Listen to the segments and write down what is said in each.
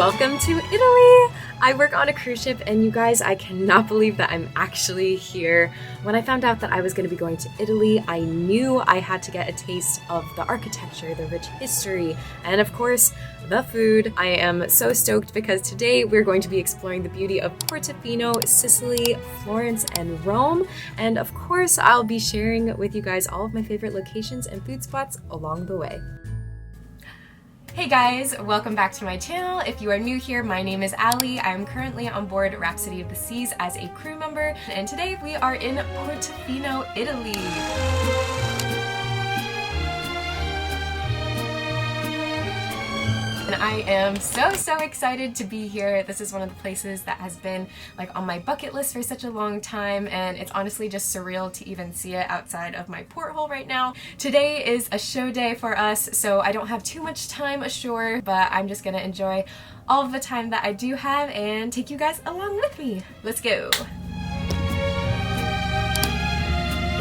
Welcome to Italy! I work on a cruise ship, and you guys, I cannot believe that I'm actually here. When I found out that I was going to be going to Italy, I knew I had to get a taste of the architecture, the rich history, and of course, the food. I am so stoked because today we're going to be exploring the beauty of Portofino, Sicily, Florence, and Rome. And of course, I'll be sharing with you guys all of my favorite locations and food spots along the way. Hey guys, welcome back to my channel. If you are new here, my name is Ali. I'm currently on board Rhapsody of the Seas as a crew member, and today we are in Portofino, Italy. And I am so excited to be here. This is one of the places that has been like on my bucket list for such a long time, and it's honestly just surreal to even see it outside of my porthole right now. Today is a show day for us, so I don't have too much time ashore, but I'm just gonna enjoy all of the time that I do have and take you guys along with me. Let's go.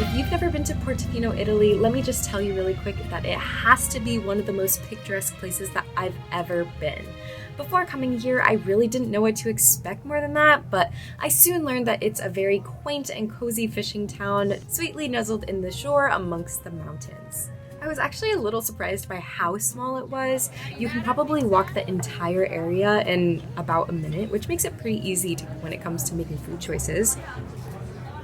If you've never been to Portofino, Italy, let me just tell you really quick that it has to be one of the most picturesque places that I've ever been. Before coming here, I really didn't know what to expect more than that, but I soon learned that it's a very quaint and cozy fishing town, sweetly nuzzled in the shore amongst the mountains. I was actually a little surprised by how small it was. You can probably walk the entire area in about a minute, which makes it pretty easy when it comes to making food choices.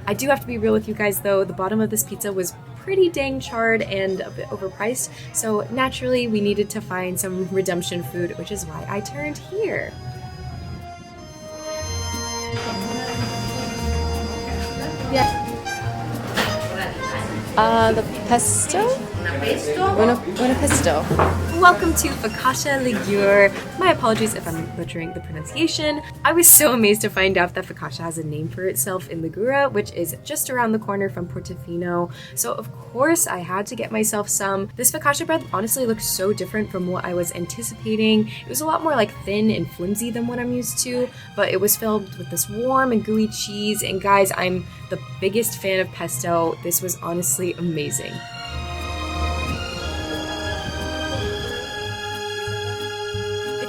I do have to be real with you guys though, the bottom of this pizza was pretty dang charred and a bit overpriced, so naturally we needed to find some redemption food, which is why I turned here. Yeah. The pesto? Buona pesto. Welcome to Focaccia Ligure. My apologies if I'm butchering the pronunciation. I was so amazed to find out that Focaccia has a name for itself in Ligure, which is just around the corner from Portofino. So of course I had to get myself some. This Focaccia bread honestly looks so different from what I was anticipating. It was a lot more like thin and flimsy than what I'm used to, but it was filled with this warm and gooey cheese, and guys, I'm the biggest fan of pesto. This was honestly amazing.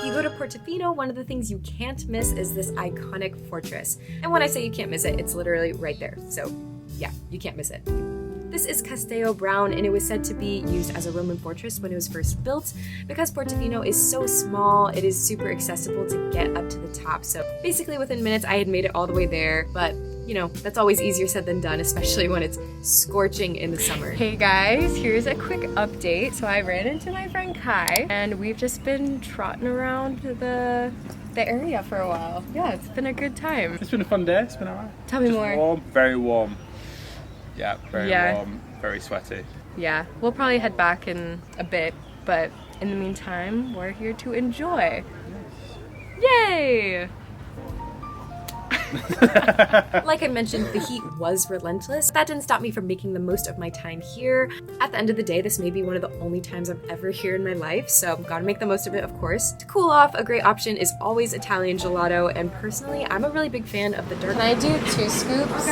Go to Portofino, one of the things you can't miss is this iconic fortress. And when I say you can't miss it, it's literally right there. So yeah, you can't miss it. This is Castello Brown, and it was said to be used as a Roman fortress when it was first built. Because Portofino is so small, it is super accessible to get up to the top. So basically within minutes, I had made it all the way there, but you know, that's always easier said than done, especially when it's scorching in the summer. Hey guys, here's a quick update. So I ran into my friend Kai, and we've just been trotting around the area for a while. Yeah, it's been a good time. It's been a fun day. It's been alright. Tell me more. Warm, very warm. Yeah, very warm, very sweaty. Yeah, we'll probably head back in a bit, but in the meantime, we're here to enjoy. Yes. Yay! Like I mentioned, the heat was relentless. That didn't stop me from making the most of my time here. At the end of the day, this may be one of the only times I'm ever here in my life, so gotta make the most of it, of course. To cool off, a great option is always Italian gelato, and personally, I'm a really big fan of the dark. Can I do 2 scoops?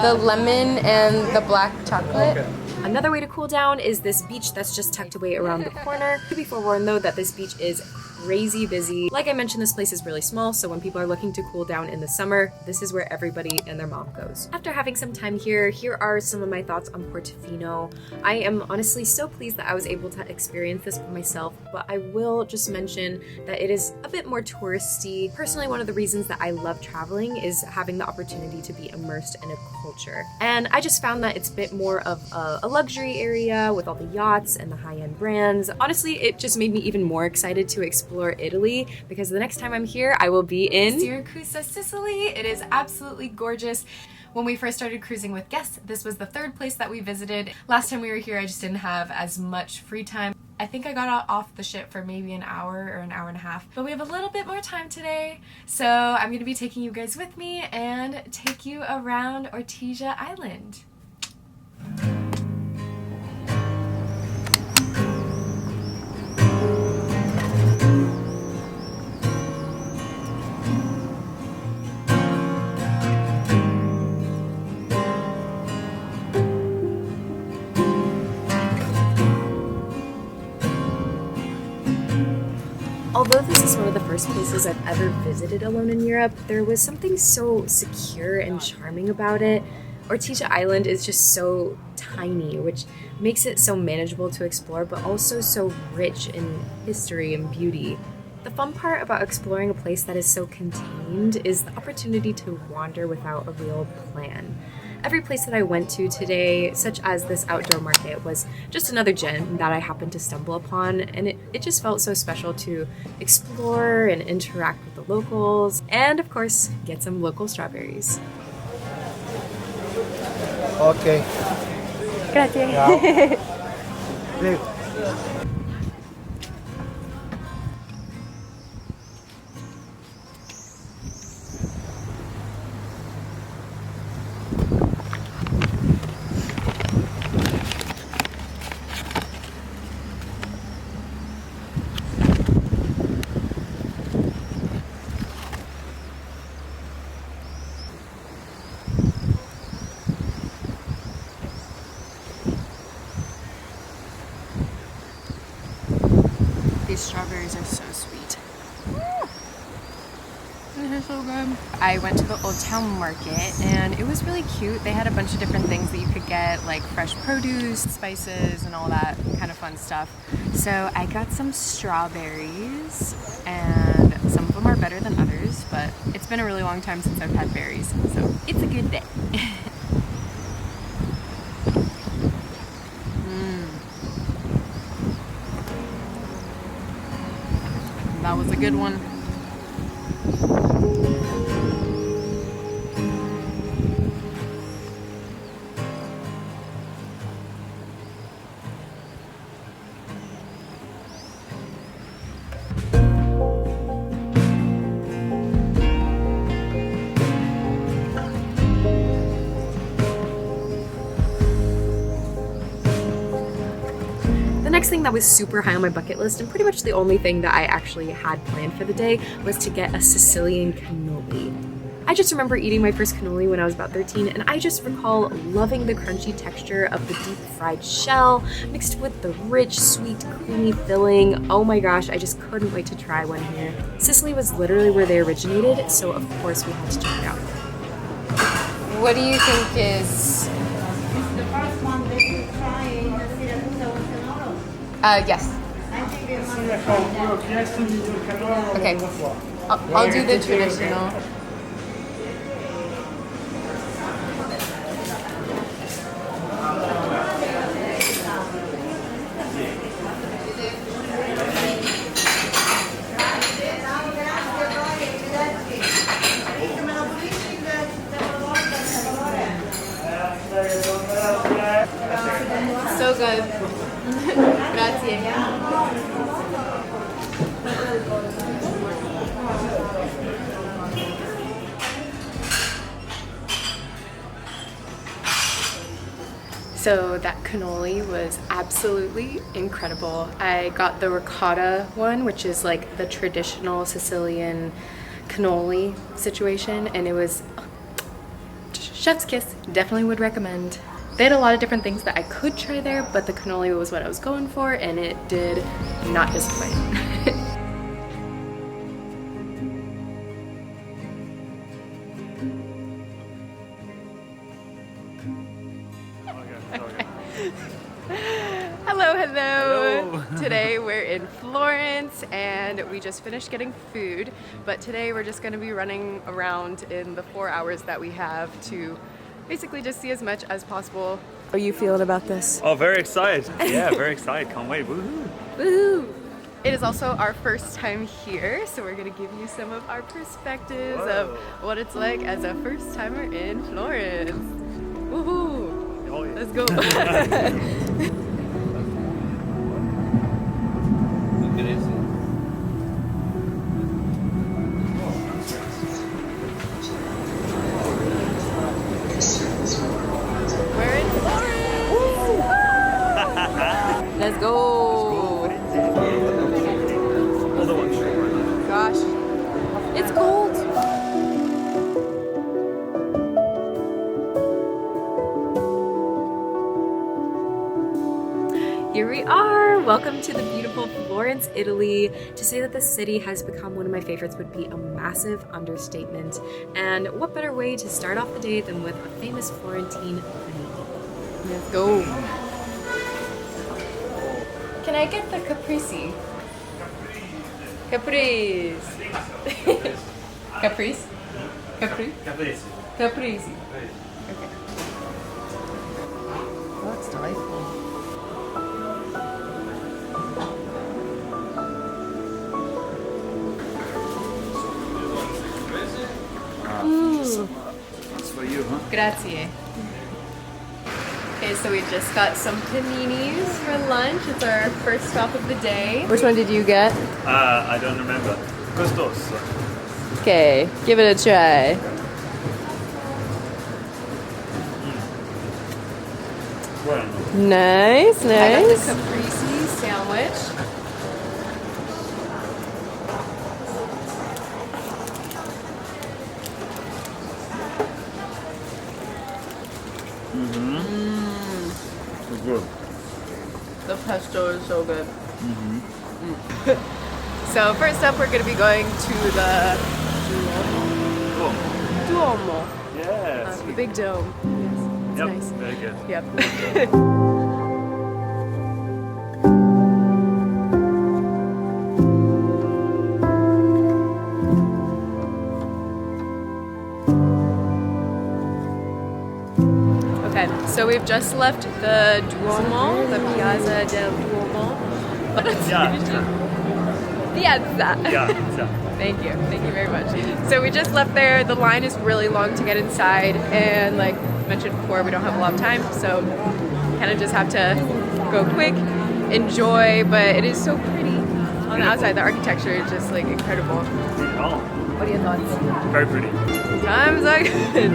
The lemon and the black chocolate. Okay. Another way to cool down is this beach that's just tucked away around the corner. To be forewarned though that this beach is crazy busy. Like I mentioned, this place is really small, so when people are looking to cool down in the summer, this is where everybody and their mom goes. After having some time here are some of my thoughts on Portofino. I am honestly so pleased that I was able to experience this for myself, but I will just mention that it is a bit more touristy. Personally, one of the reasons that I love traveling is having the opportunity to be immersed in a culture. And I just found that it's a bit more of a luxury area with all the yachts and the high-end brands. Honestly, it just made me even more excited to explore Italy, because the next time I'm here, I will be in Syracusa, Sicily. It is absolutely gorgeous. When we first started cruising with guests, this was the 3rd place that we visited. Last time we were here, I just didn't have as much free time. I think I got off the ship for maybe an hour or an hour and a half, but we have a little bit more time today. So I'm going to be taking you guys with me and take you around Ortigia Island. Although this is was one of the first places I've ever visited alone in Europe, there was something so secure and charming about it. Ortigia Island is just so tiny, which makes it so manageable to explore, but also so rich in history and beauty. The fun part about exploring a place that is so contained is the opportunity to wander without a real plan. Every place that I went to today, such as this outdoor market, was just another gem that I happened to stumble upon, and it just felt so special to explore and interact with the locals, and of course, get some local strawberries. Okay. Grazie. Prego. These strawberries are so sweet. They're so good. I went to the Old Town Market and it was really cute. They had a bunch of different things that you could get, like fresh produce, spices, and all that kind of fun stuff. So I got some strawberries, and some of them are better than others, but it's been a really long time since I've had berries, so it's a good day. That was a good one. The next thing that was super high on my bucket list, and pretty much the only thing that I actually had planned for the day, was to get a Sicilian cannoli. I just remember eating my first cannoli when I was about 13, and I just recall loving the crunchy texture of the deep fried shell mixed with the rich, sweet, creamy filling. Oh my gosh, I just couldn't wait to try one here. Sicily was literally where they originated, so of course we had to check it out. What do you think is... The first one that you try in Syracusa yes. Okay. I'll do the traditional. So good. Grazie. So that cannoli was absolutely incredible. I got the ricotta one, which is like the traditional Sicilian cannoli situation, and it was chef's kiss. Definitely would recommend. They had a lot of different things that I could try there, but the cannoli was what I was going for, and it did not disappoint. Hello. Today we're in Florence and we just finished getting food, but today we're just going to be running around in the 4 hours that we have to basically just see as much as possible. How are you feeling about this? Oh, very excited. Yeah, very excited. Can't wait. Woohoo! Woohoo! It is also our first time here, so we're going to give you some of our perspectives of what it's like as a first timer in Florence. Woohoo! Oh, yeah. Let's go. Let's go. Gosh, it's cold. Here we are! Welcome to the beautiful Florence, Italy. To say that this city has become one of my favorites would be a massive understatement. And what better way to start off the day than with a famous Florentine panini? Let's go! Can I get the caprese? Caprese! Caprice? Capri? Caprese. Caprese. Okay. Oh, that's delightful. That's for you, huh? Grazie. Okay, so we just got some paninis for lunch. It's our first stop of the day. Which one did you get? I don't remember. Costos. Okay, give it a try. Well, Nice, I got the nice. caprese sandwich. it's good. The pesto is so good. So first up, we're going to be going to the Cool. Duomo, Yes. the big dome. Yes, Yep. it's nice. Very good. Yep. Okay, so we've just left the Duomo, the Piazza del Duomo. Yeah. Piazza. Yeah. Thank you very much. So we just left there. The line is really long to get inside, and like mentioned before, we don't have a lot of time, so kind of just have to go quick, enjoy. But it is so pretty on the outside. The architecture is just like incredible. Oh, What are your thoughts? very pretty. Times are good.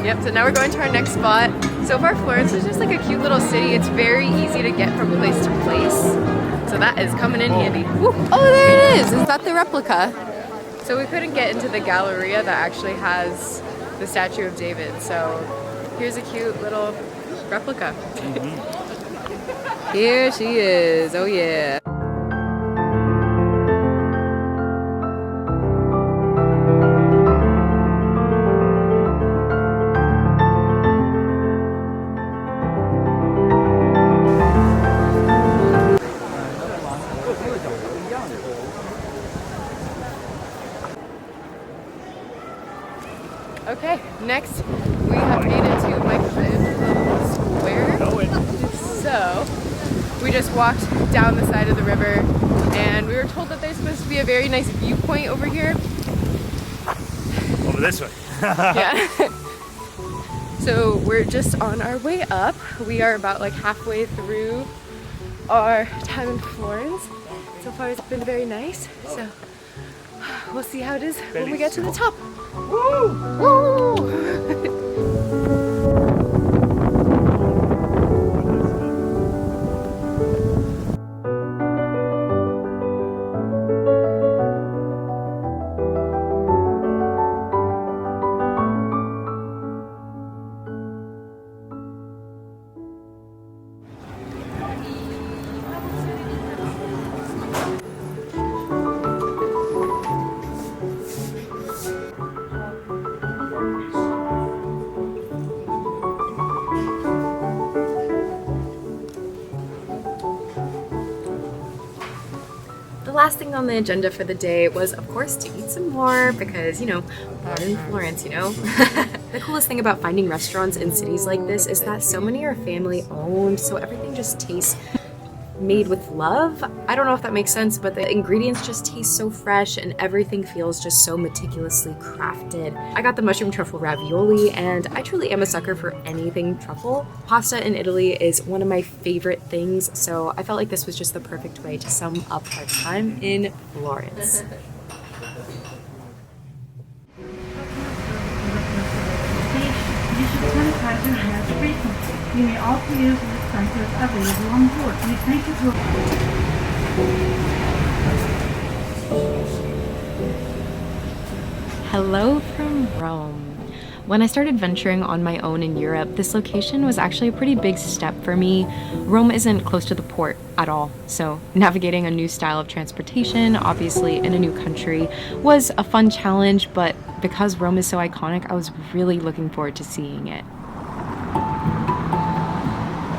Yep, so now we're going to our next spot. So far, Florence is just like a cute little city. It's very easy to get from place to place. So that is coming in handy. Woo. Oh, there it is. Is that the replica? So we couldn't get into the Galleria that actually has the statue of David. So here's a cute little replica. Here she is. Oh, yeah. Okay, next we have made it to my favorite little square. So we just walked down the side of the river, and we were told that there's supposed to be a very nice viewpoint over here. Over this way. Yeah. So we're just on our way up. We are about like halfway through our time in Florence. So far it's been very nice. So we'll see how it is when we get to the top. Woo! Woo! The last thing on the agenda for the day was, of course, to eat some more because, you know, we're in Florence, you know? The coolest thing about finding restaurants in cities like this is that so many are family owned, so everything just tastes made with love. I don't know if that makes sense, but the ingredients just taste so fresh and everything feels just so meticulously crafted. I got the mushroom truffle ravioli, and I truly am a sucker for anything truffle. Pasta in Italy is one of my favorite things, so I felt like this was just the perfect way to sum up our time in Florence. You should sanitize your hands frequently. You may also use the dispensers available on board. We thank you for... Hello from Rome. When I started venturing on my own in Europe, this location was actually a pretty big step for me. Rome isn't close to the port at all, so navigating a new style of transportation, obviously in a new country, was a fun challenge, but because Rome is so iconic, I was really looking forward to seeing it.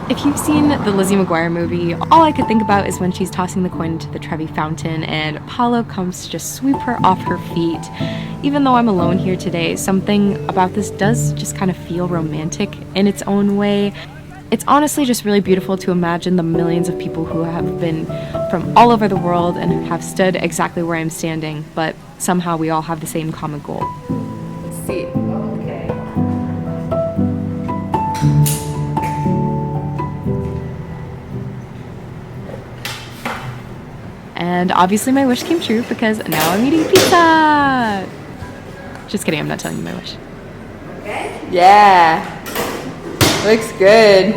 If you've seen the Lizzie McGuire movie, all I could think about is when she's tossing the coin into the Trevi Fountain and Apollo comes to just sweep her off her feet. Even though I'm alone here today, something about this does just kind of feel romantic in its own way. It's honestly just really beautiful to imagine the millions of people who have been from all over the world and have stood exactly where I'm standing, but somehow we all have the same common goal. See. And obviously my wish came true because now I'm eating pizza! Just kidding, I'm not telling you my wish. Okay? Yeah. Looks good.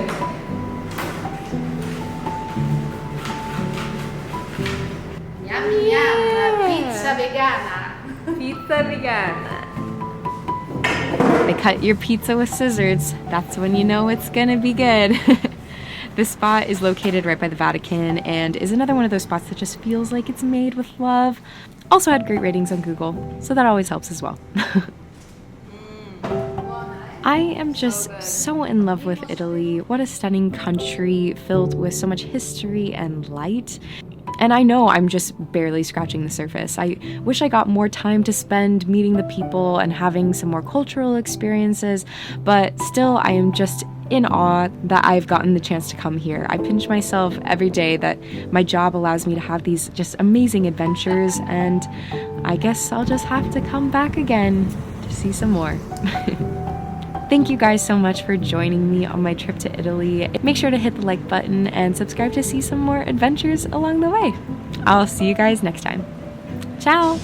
Yum yum, pizza vegana. Pizza vegana. They cut your pizza with scissors. That's when you know it's gonna be good. This spot is located right by the Vatican and is another one of those spots that just feels like it's made with love. Also had great ratings on Google, so that always helps as well. I am just so in love with Italy. What a stunning country filled with so much history and light. And I know I'm just barely scratching the surface. I wish I got more time to spend meeting the people and having some more cultural experiences, but still I am just in awe that I've gotten the chance to come here. I pinch myself every day that my job allows me to have these just amazing adventures, and I guess I'll just have to come back again to see some more. Thank you guys so much for joining me on my trip to Italy. Make sure to hit the like button and subscribe to see some more adventures along the way. I'll see you guys next time. Ciao!